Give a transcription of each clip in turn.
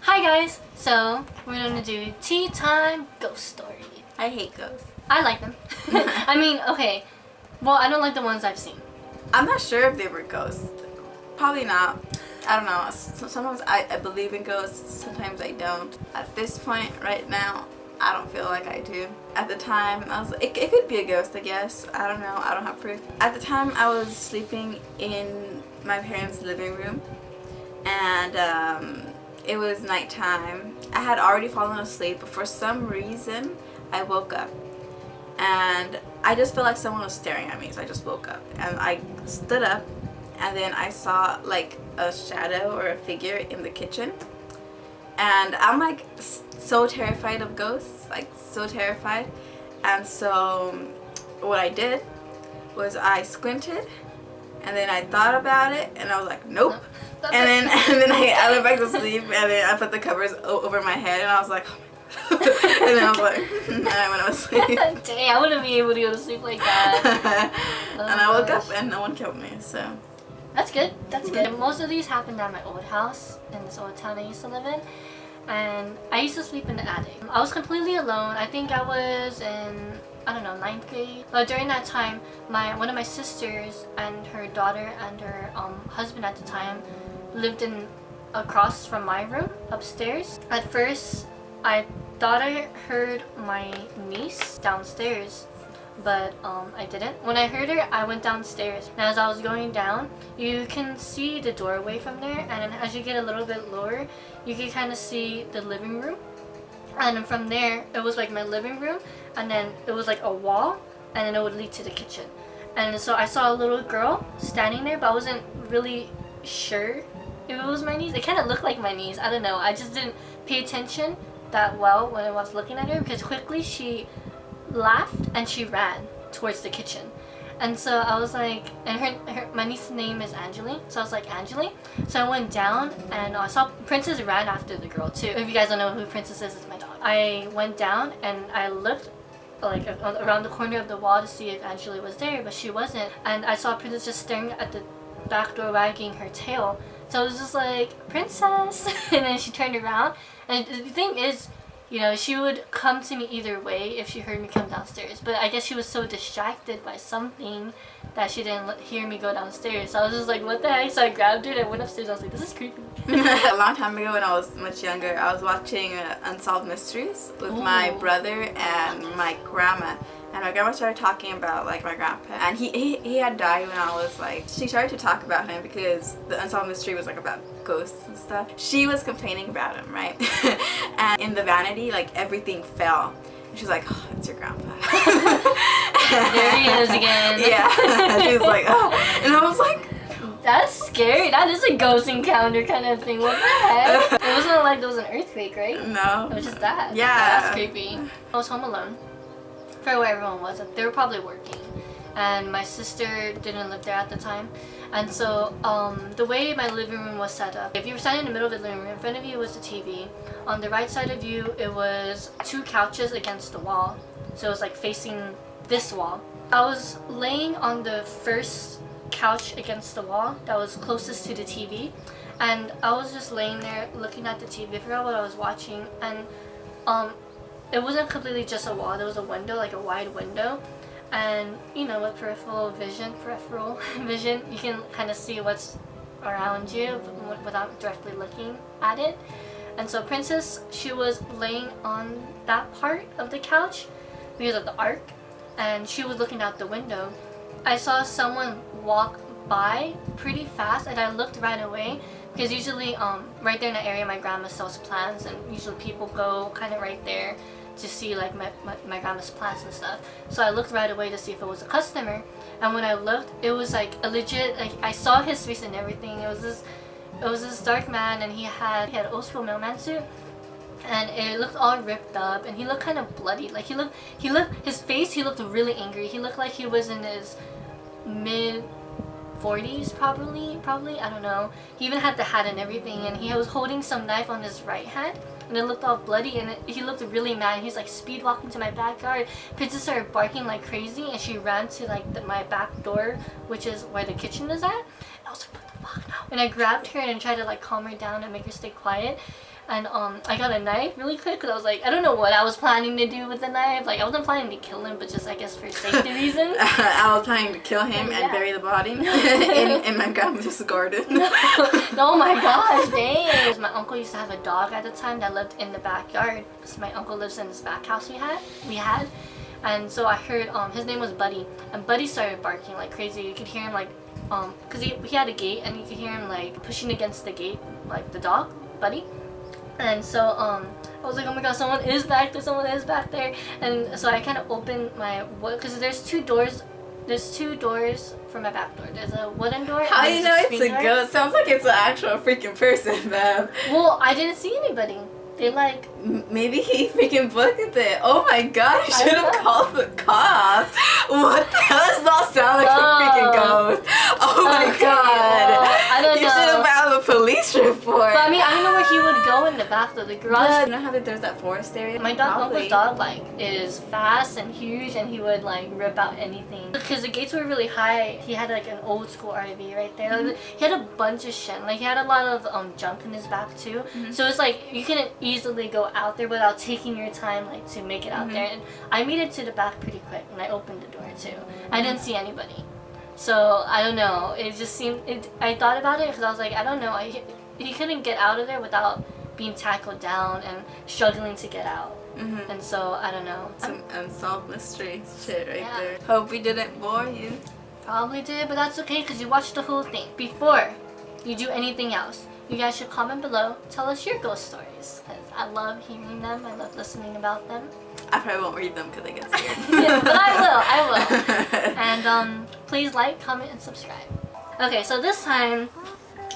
Hi guys! So, we're gonna do tea time ghost story. I hate ghosts. I like them. I mean, okay. Well, I don't like the ones I've seen. I'm not sure if they were ghosts. Probably not. I don't know. Sometimes I believe in ghosts, sometimes I don't. At this point, right now, I don't feel like I do. At the time, I was like, it could be a ghost, I guess. I don't know. I don't have proof. At the time, I was sleeping in my parents' living room, and it was nighttime. I had already fallen asleep, but for some reason, I woke up. And I just felt like someone was staring at me, so I just woke up. And I stood up, and then I saw like a shadow or a figure in the kitchen. And I'm like so terrified of ghosts, like so terrified. And so what I did was I squinted, and then I thought about it, and I was like, nope. And then I went back to sleep, and then I put the covers over my head, and I was like, oh my God. And then I was like, and I went to sleep. Dang, I wouldn't be able to go to sleep like that. And I woke up and no one killed me, so. That's good. That's good. Most of these happened at my old house in this old town I used to live in. And I used to sleep in the attic. I was completely alone. I think I was in, I don't know, 9th grade. But during that time, one of my sisters and her daughter and her husband at the time lived across from my room upstairs. At first, I thought I heard my niece downstairs, but I didn't. When I heard her, I went downstairs, and as I was going down, you can see the doorway from there, and as you get a little bit lower, you can kind of see the living room. And from there, it was like my living room, and then it was like a wall, and then it would lead to the kitchen. And so I saw a little girl standing there, but I wasn't really sure if it was my niece. It kind of looked like my niece. I don't know. I just didn't pay attention that well when I was looking at her, because quickly she laughed and she ran towards the kitchen. And so I was like, and my niece's name is Angeli, so I was like, Angeli. So I went down, and I saw Princess ran after the girl too. If you guys don't know who Princess is, it's my dog. I went down and I looked like around the corner of the wall to see if Angeli was there, but she wasn't. And I saw Princess just staring at the back door, wagging her tail. So I was just like, Princess. And then she turned around, and the thing is, you know, she would come to me either way if she heard me come downstairs. But I guess she was so distracted by something that she didn't hear me go downstairs. So I was just like, what the heck? So I grabbed her and I went upstairs. I was like, this is creepy. A long time ago when I was much younger, I was watching Unsolved Mysteries with my brother and my grandma. And my grandma started talking about like my grandpa, and he had died when I was like, she started to talk about him because the Unsolved Mystery was like about ghosts and stuff. She was complaining about him, right? And in the vanity, like everything fell. And she's like, oh, it's your grandpa. There he is again. Yeah. She was like, oh. And I was like, that's scary. That is a ghost encounter kind of thing. What the heck? It wasn't like there was an earthquake, right? No. It was just that. Yeah. That's creepy. I was home alone. For where everyone was. They were probably working. And my sister didn't live there at the time. And so the way my living room was set up, if you were standing in the middle of the living room, in front of you was the TV. On the right side of you, it was 2 couches against the wall. So it was like facing this wall. I was laying on the first couch against the wall that was closest to the TV. And I was just laying there looking at the TV. I forgot what I was watching. And it wasn't completely just a wall. There was a window, like a wide window. And, you know, with peripheral vision, you can kind of see what's around you without directly looking at it. And so Princess, she was laying on that part of the couch because of the arc, and she was looking out the window. I saw someone walk by pretty fast, and I looked right away because usually right there in the area my grandma sells plants, and usually people go kind of right there to see like my grandma's plants and stuff. So I looked right away to see if it was a customer, and when I looked, it was like a legit, like I saw his face and everything. It was this dark man, and he had an old school mailman suit, and it looked all ripped up, and he looked kind of bloody. Like his face, he looked really angry. He looked like he was in his mid 40s probably, I don't know. He even had the hat and everything, and he was holding some knife on his right hand, and it looked all bloody, and he looked really mad. He's like speed walking to my backyard. Princess started barking like crazy, and she ran to like my back door, which is where the kitchen is at. And I was like, what the fuck? And I grabbed her and tried to like calm her down and make her stay quiet. And I got a knife really quick because I was like, I don't know what I was planning to do with the knife. Like I wasn't planning to kill him, but just I guess for safety reasons. I was planning to kill him and bury the body in my grandmother's garden. Oh my gosh, dang! My uncle used to have a dog at the time that lived in the backyard. So my uncle lives in this back house we had. And so I heard his name was Buddy, and Buddy started barking like crazy. You could hear him like because he had a gate, and you could hear him like pushing against the gate, like the dog, Buddy. And so I was like, oh my god, someone is back there. And so I kind of opened my, because there's two doors for my back door. There's a wooden door. How and you there's know it's a screen door. ghost? Sounds like it's an actual freaking person, man. Well, I didn't see anybody. They like... Maybe he freaking booked it. Oh my god, I should have know. called the cops. What? That does not sound like a freaking ghost. Oh my Okay, god. well, I don't You know. should have filed a police report. But I mean, I don't know where he would go in the back though. The garage... You know how there's that forest area? My uncle's dog like is fast and huge, and he would like rip out anything. Because the gates were really high. He had like an old school RV right there. Like, he had a bunch of shit. Like he had a lot of junk in his back too. So it's like you couldn't easily go out there without taking your time like to make it out there. And I made it to the back pretty quick, and I opened the door too. I didn't see anybody. So I don't know. It just seemed. I thought about it because I was like, I don't know. He couldn't get out of there without being tackled down and struggling to get out. And so I don't know. Some unsolved mystery shit right there. Hope we didn't bore you. Probably did, but that's okay because you watched the whole thing. Before you do anything else, you guys should comment below. Tell us your ghost stories because I love hearing them. I love listening about them. I probably won't read them because I get scared. Yeah, but I will. And please like, comment, and subscribe. Okay, so this time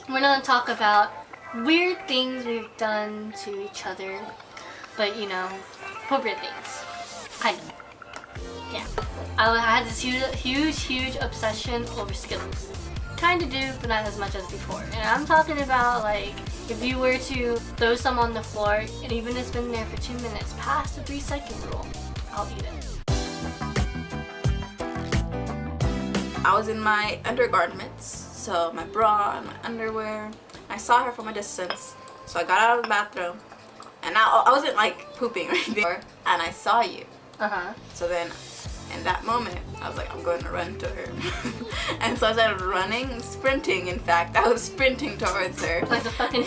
we're gonna talk about weird things we've done to each other, but you know, appropriate things. Kind of. Yeah. I had this huge obsession over Skittles. Kind of do, but not as much as before. And I'm talking about like if you were to throw some on the floor, and even if it's been there for 2 minutes, past the 3-second rule, I'll eat it. I was in my undergarments, so my bra and my underwear. I saw her from a distance, so I got out of the bathroom, and I wasn't like pooping right there, and I saw you. So then, in that moment, I was like, I'm going to run to her. And so I started running, sprinting in fact. I was sprinting towards her. Like the fucking